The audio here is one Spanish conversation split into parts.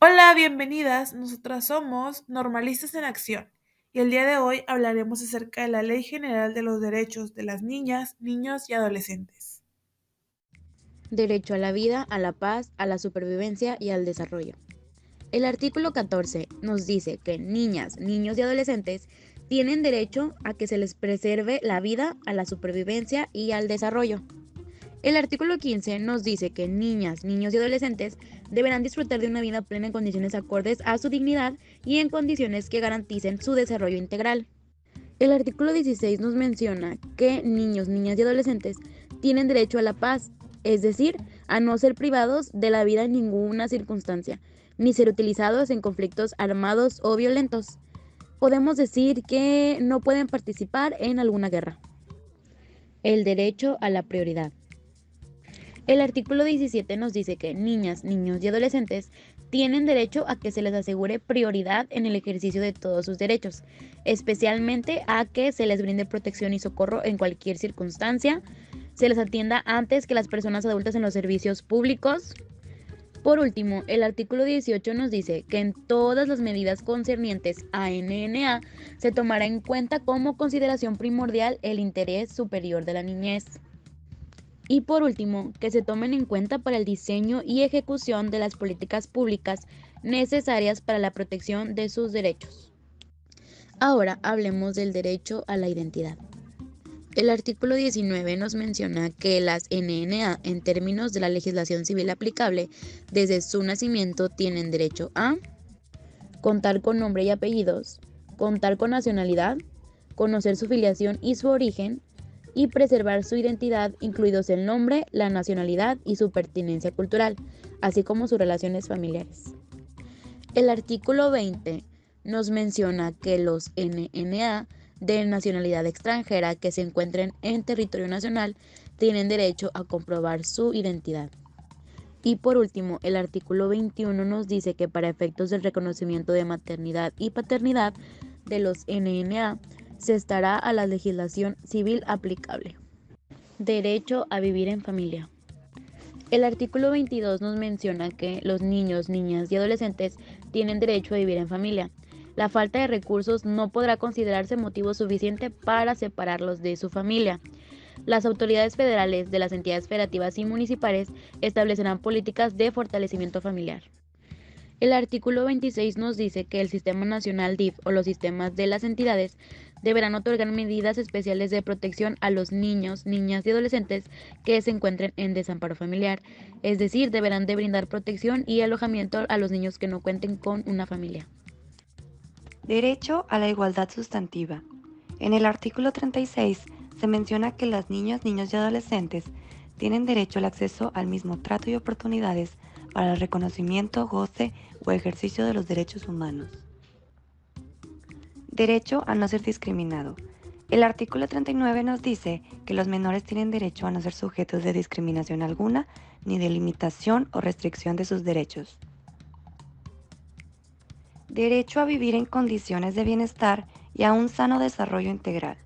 Hola, bienvenidas. Nosotras somos Normalistas en Acción y el día de hoy hablaremos acerca de la Ley General de los Derechos de las Niñas, Niños y Adolescentes. Derecho a la vida, a la paz, a la supervivencia y al desarrollo. El artículo 14 nos dice que niñas, niños y adolescentes tienen derecho a que se les preserve la vida, a la supervivencia y al desarrollo. El artículo 15 nos dice que niñas, niños y adolescentes deberán disfrutar de una vida plena en condiciones acordes a su dignidad y en condiciones que garanticen su desarrollo integral. El artículo 16 nos menciona que niños, niñas y adolescentes tienen derecho a la paz, es decir, a no ser privados de la vida en ninguna circunstancia, ni ser utilizados en conflictos armados o violentos. Podemos decir que no pueden participar en alguna guerra. El derecho a la prioridad. El artículo 17 nos dice que niñas, niños y adolescentes tienen derecho a que se les asegure prioridad en el ejercicio de todos sus derechos, especialmente a que se les brinde protección y socorro en cualquier circunstancia, se les atienda antes que las personas adultas en los servicios públicos. Por último, el artículo 18 nos dice que en todas las medidas concernientes a NNA se tomará en cuenta como consideración primordial el interés superior de la niñez. Y por último, que se tomen en cuenta para el diseño y ejecución de las políticas públicas necesarias para la protección de sus derechos. Ahora hablemos del derecho a la identidad. El artículo 19 nos menciona que las NNA, en términos de la legislación civil aplicable, desde su nacimiento tienen derecho a contar con nombre y apellidos, contar con nacionalidad, conocer su filiación y su origen, y preservar su identidad, incluidos el nombre, la nacionalidad y su pertinencia cultural, así como sus relaciones familiares. El artículo 20 nos menciona que los NNA de nacionalidad extranjera que se encuentren en territorio nacional tienen derecho a comprobar su identidad. Y por último, el artículo 21 nos dice que para efectos del reconocimiento de maternidad y paternidad de los NNA, se estará a la legislación civil aplicable. Derecho a vivir en familia. El artículo 22 nos menciona que los niños, niñas y adolescentes tienen derecho a vivir en familia. La falta de recursos no podrá considerarse motivo suficiente para separarlos de su familia. Las autoridades federales de las entidades federativas y municipales establecerán políticas de fortalecimiento familiar. El artículo 26 nos dice que el Sistema Nacional DIF o los sistemas de las entidades deberán otorgar medidas especiales de protección a los niños, niñas y adolescentes que se encuentren en desamparo familiar, es decir, deberán de brindar protección y alojamiento a los niños que no cuenten con una familia. Derecho a la igualdad sustantiva. En el artículo 36 se menciona que las niñas, niños y adolescentes tienen derecho al acceso al mismo trato y oportunidades para el reconocimiento, goce o ejercicio de los derechos humanos. Derecho a no ser discriminado. El artículo 39 nos dice que los menores tienen derecho a no ser sujetos de discriminación alguna ni de limitación o restricción de sus derechos. Derecho a vivir en condiciones de bienestar y a un sano desarrollo integral.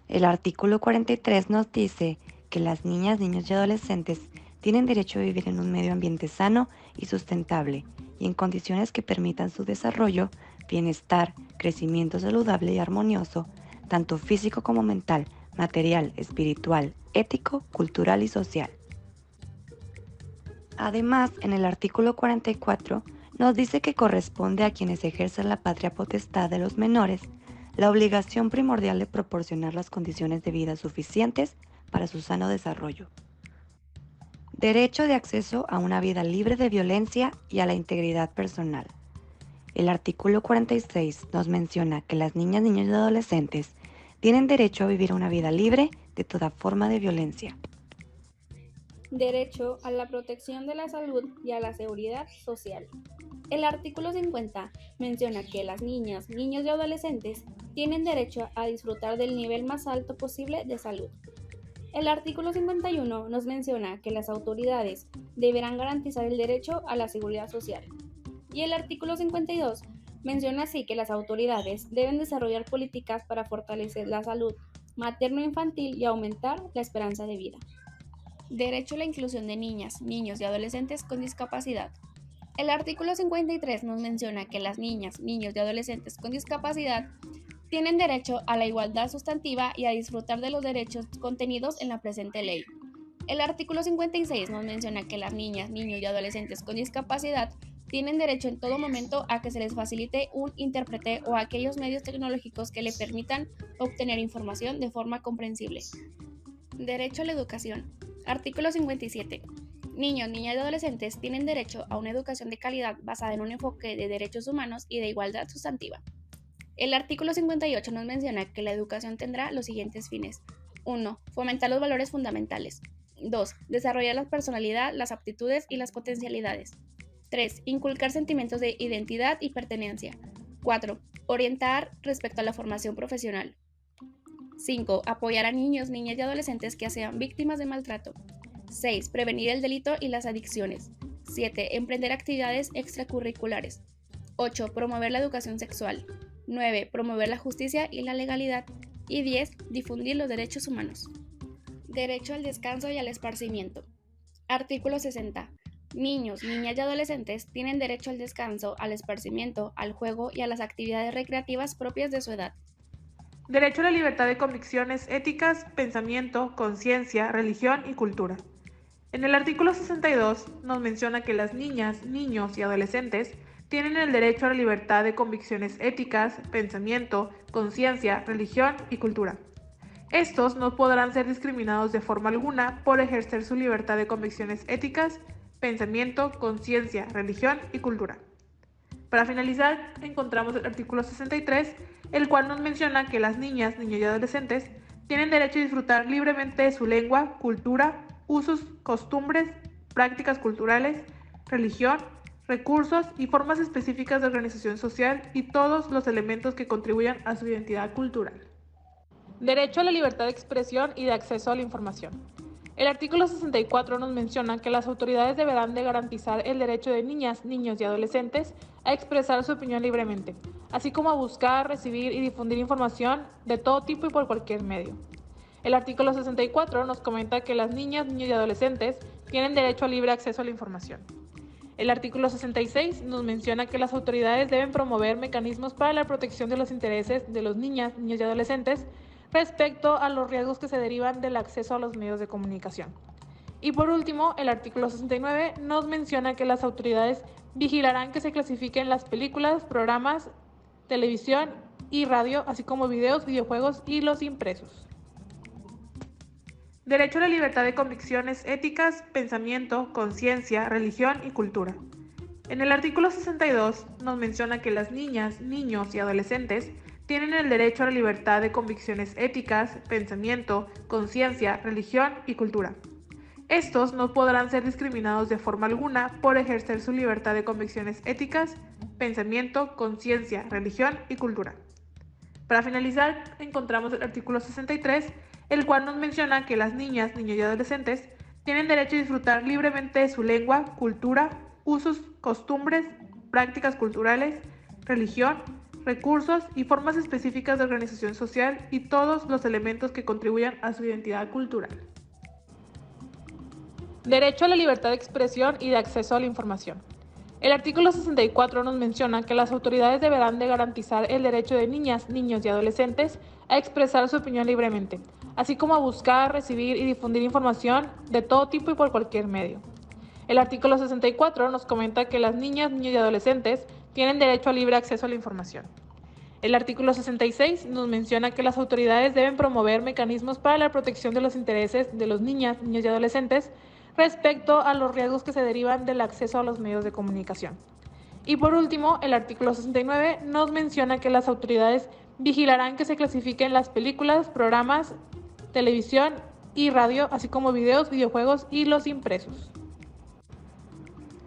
El artículo 43 nos dice que las niñas, niños y adolescentes tienen derecho a vivir en un medio ambiente sano y sustentable y en condiciones que permitan su desarrollo, bienestar, crecimiento saludable y armonioso, tanto físico como mental, material, espiritual, ético, cultural y social. Además, en el artículo 44 nos dice que corresponde a quienes ejercen la patria potestad de los menores la obligación primordial de proporcionar las condiciones de vida suficientes para su sano desarrollo. Derecho de acceso a una vida libre de violencia y a la integridad personal. El artículo 46 nos menciona que las niñas, niños y adolescentes tienen derecho a vivir una vida libre de toda forma de violencia. Derecho a la protección de la salud y a la seguridad social. El artículo 50 menciona que las niñas, niños y adolescentes tienen derecho a disfrutar del nivel más alto posible de salud. El artículo 51 nos menciona que las autoridades deberán garantizar el derecho a la seguridad social. Y el artículo 52 menciona así que las autoridades deben desarrollar políticas para fortalecer la salud materno-infantil y aumentar la esperanza de vida. Derecho a la inclusión de niñas, niños y adolescentes con discapacidad. El artículo 53 nos menciona que las niñas, niños y adolescentes con discapacidad tienen derecho a la igualdad sustantiva y a disfrutar de los derechos contenidos en la presente ley. El artículo 56 nos menciona que las niñas, niños y adolescentes con discapacidad tienen derecho en todo momento a que se les facilite un intérprete o aquellos medios tecnológicos que le permitan obtener información de forma comprensible. Derecho a la educación. Artículo 57. Niños, niñas y adolescentes tienen derecho a una educación de calidad basada en un enfoque de derechos humanos y de igualdad sustantiva. El artículo 58 nos menciona que la educación tendrá los siguientes fines. 1. Fomentar los valores fundamentales. 2. Desarrollar la personalidad, las aptitudes y las potencialidades. 3. Inculcar sentimientos de identidad y pertenencia. 4. Orientar respecto a la formación profesional. 5. Apoyar a niños, niñas y adolescentes que sean víctimas de maltrato. 6. Prevenir el delito y las adicciones. 7. Emprender actividades extracurriculares. 8. Promover la educación sexual. 9. Promover la justicia y la legalidad. Y 10. Difundir los derechos humanos. Derecho al descanso y al esparcimiento. Artículo 60. Niños, niñas y adolescentes tienen derecho al descanso, al esparcimiento, al juego y a las actividades recreativas propias de su edad. Derecho a la libertad de convicciones éticas, pensamiento, conciencia, religión y cultura. En el artículo 62 nos menciona que las niñas, niños y adolescentes tienen el derecho a la libertad de convicciones éticas, pensamiento, conciencia, religión y cultura. Estos no podrán ser discriminados de forma alguna por ejercer su libertad de convicciones éticas, pensamiento, conciencia, religión y cultura. Para finalizar, encontramos el artículo 63, el cual nos menciona que las niñas, niños y adolescentes tienen derecho a disfrutar libremente de su lengua, cultura, usos, costumbres, prácticas culturales, religión, recursos y formas específicas de organización social y todos los elementos que contribuyan a su identidad cultural. Derecho a la libertad de expresión y de acceso a la información. El artículo 64 nos menciona que las autoridades deberán de garantizar el derecho de niñas, niños y adolescentes a expresar su opinión libremente, así como a buscar, recibir y difundir información de todo tipo y por cualquier medio. El artículo 64 nos comenta que las niñas, niños y adolescentes tienen derecho a libre acceso a la información. El artículo 66 nos menciona que las autoridades deben promover mecanismos para la protección de los intereses de los niñas, niños y adolescentes respecto a los riesgos que se derivan del acceso a los medios de comunicación. Y por último, el artículo 69 nos menciona que las autoridades vigilarán que se clasifiquen las películas, programas, televisión y radio, así como videos, videojuegos y los impresos. Derecho a la libertad de convicciones éticas, pensamiento, conciencia, religión y cultura. En el artículo 62 nos menciona que las niñas, niños y adolescentes tienen el derecho a la libertad de convicciones éticas, pensamiento, conciencia, religión y cultura. Estos no podrán ser discriminados de forma alguna por ejercer su libertad de convicciones éticas, pensamiento, conciencia, religión y cultura. Para finalizar, encontramos el artículo 63, el cual nos menciona que las niñas, niños y adolescentes tienen derecho a disfrutar libremente de su lengua, cultura, usos, costumbres, prácticas culturales, religión, recursos y formas específicas de organización social y todos los elementos que contribuyan a su identidad cultural. Derecho a la libertad de expresión y de acceso a la información. El artículo 64 nos menciona que las autoridades deberán de garantizar el derecho de niñas, niños y adolescentes a expresar su opinión libremente, así como a buscar, recibir y difundir información de todo tipo y por cualquier medio. El artículo 64 nos comenta que las niñas, niños y adolescentes tienen derecho a libre acceso a la información. El artículo 66 nos menciona que las autoridades deben promover mecanismos para la protección de los intereses de los niñas, niños y adolescentes respecto a los riesgos que se derivan del acceso a los medios de comunicación. Y por último, el artículo 69 nos menciona que las autoridades vigilarán que se clasifiquen las películas, programas, televisión y radio, así como videos, videojuegos y los impresos.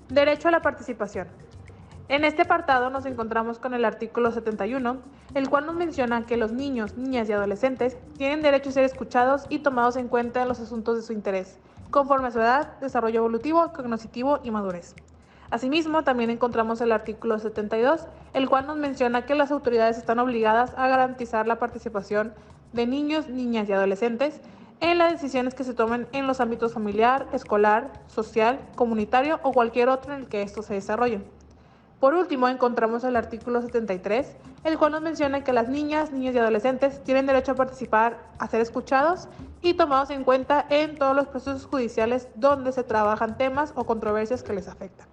Derecho a la participación. En este apartado nos encontramos con el artículo 71, el cual nos menciona que los niños, niñas y adolescentes tienen derecho a ser escuchados y tomados en cuenta en los asuntos de su interés, conforme a su edad, desarrollo evolutivo, cognitivo y madurez. Asimismo, también encontramos el artículo 72, el cual nos menciona que las autoridades están obligadas a garantizar la participación de niños, niñas y adolescentes en las decisiones que se tomen en los ámbitos familiar, escolar, social, comunitario o cualquier otro en el que estos se desarrollen. Por último, encontramos el artículo 73, el cual nos menciona que las niñas, niños y adolescentes tienen derecho a participar, a ser escuchados y tomados en cuenta en todos los procesos judiciales donde se trabajan temas o controversias que les afectan.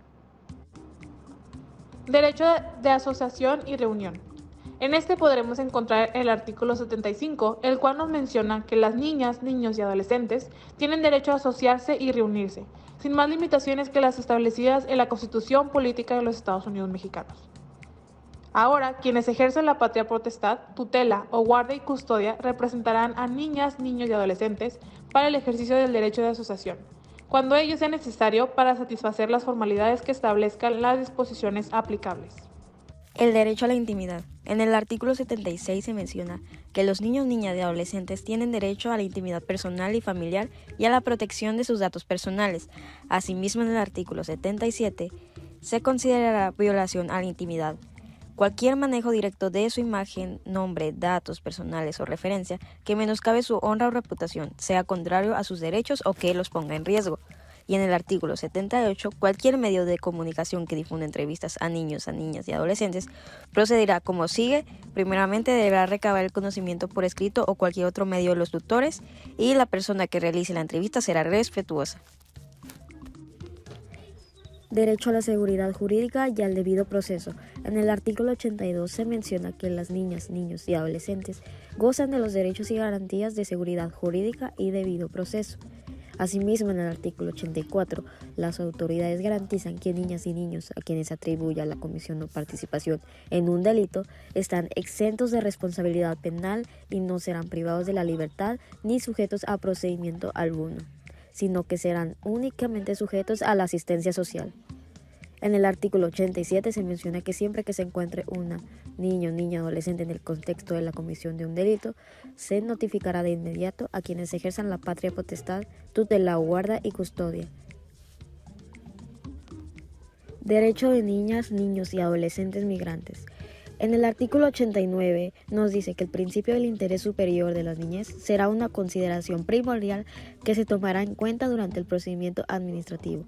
Derecho de asociación y reunión. En este podremos encontrar el artículo 75, el cual nos menciona que las niñas, niños y adolescentes tienen derecho a asociarse y reunirse, sin más limitaciones que las establecidas en la Constitución Política de los Estados Unidos Mexicanos. Ahora, quienes ejercen la patria potestad, tutela o guarda y custodia representarán a niñas, niños y adolescentes para el ejercicio del derecho de asociación, cuando ello sea necesario para satisfacer las formalidades que establezcan las disposiciones aplicables. El derecho a la intimidad. En el artículo 76 se menciona que los niños, niñas y adolescentes tienen derecho a la intimidad personal y familiar y a la protección de sus datos personales. Asimismo, en el artículo 77 se considerará violación a la intimidad cualquier manejo directo de su imagen, nombre, datos personales o referencia que menoscabe su honra o reputación, sea contrario a sus derechos o que los ponga en riesgo. Y en el artículo 78, cualquier medio de comunicación que difunda entrevistas a niños, a niñas y adolescentes procederá como sigue. Primeramente deberá recabar el conocimiento por escrito o cualquier otro medio de los tutores y la persona que realice la entrevista será respetuosa. Derecho a la seguridad jurídica y al debido proceso. En el artículo 82 se menciona que las niñas, niños y adolescentes gozan de los derechos y garantías de seguridad jurídica y debido proceso. Asimismo, en el artículo 84, las autoridades garantizan que niñas y niños a quienes se atribuya la comisión o participación en un delito están exentos de responsabilidad penal y no serán privados de la libertad ni sujetos a procedimiento alguno, sino que serán únicamente sujetos a la asistencia social. En el artículo 87 se menciona que siempre que se encuentre una niño, niña, adolescente en el contexto de la comisión de un delito, se notificará de inmediato a quienes ejerzan la patria potestad, tutela, guarda y custodia. Derecho de niñas, niños y adolescentes migrantes. En el artículo 89 nos dice que el principio del interés superior de la niñez será una consideración primordial que se tomará en cuenta durante el procedimiento administrativo.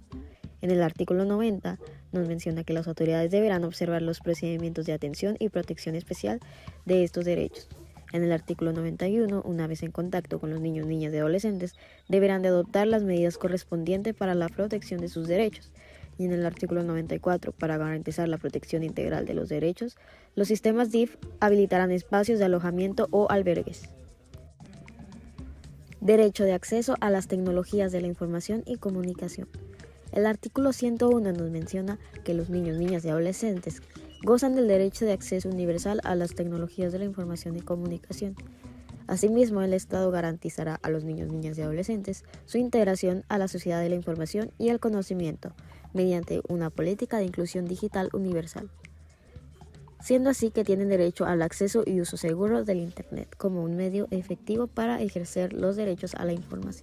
En el artículo 90 nos menciona que las autoridades deberán observar los procedimientos de atención y protección especial de estos derechos. En el artículo 91, una vez en contacto con los niños, niñas y adolescentes, deberán de adoptar las medidas correspondientes para la protección de sus derechos. Y en el artículo 94, para garantizar la protección integral de los derechos, los sistemas DIF habilitarán espacios de alojamiento o albergues. Derecho de acceso a las tecnologías de la información y comunicación. El artículo 101 nos menciona que los niños, niñas y adolescentes gozan del derecho de acceso universal a las tecnologías de la información y comunicación. Asimismo, el Estado garantizará a los niños, niñas y adolescentes su integración a la sociedad de la información y el conocimiento mediante una política de inclusión digital universal, siendo así que tienen derecho al acceso y uso seguro del Internet como un medio efectivo para ejercer los derechos a la información.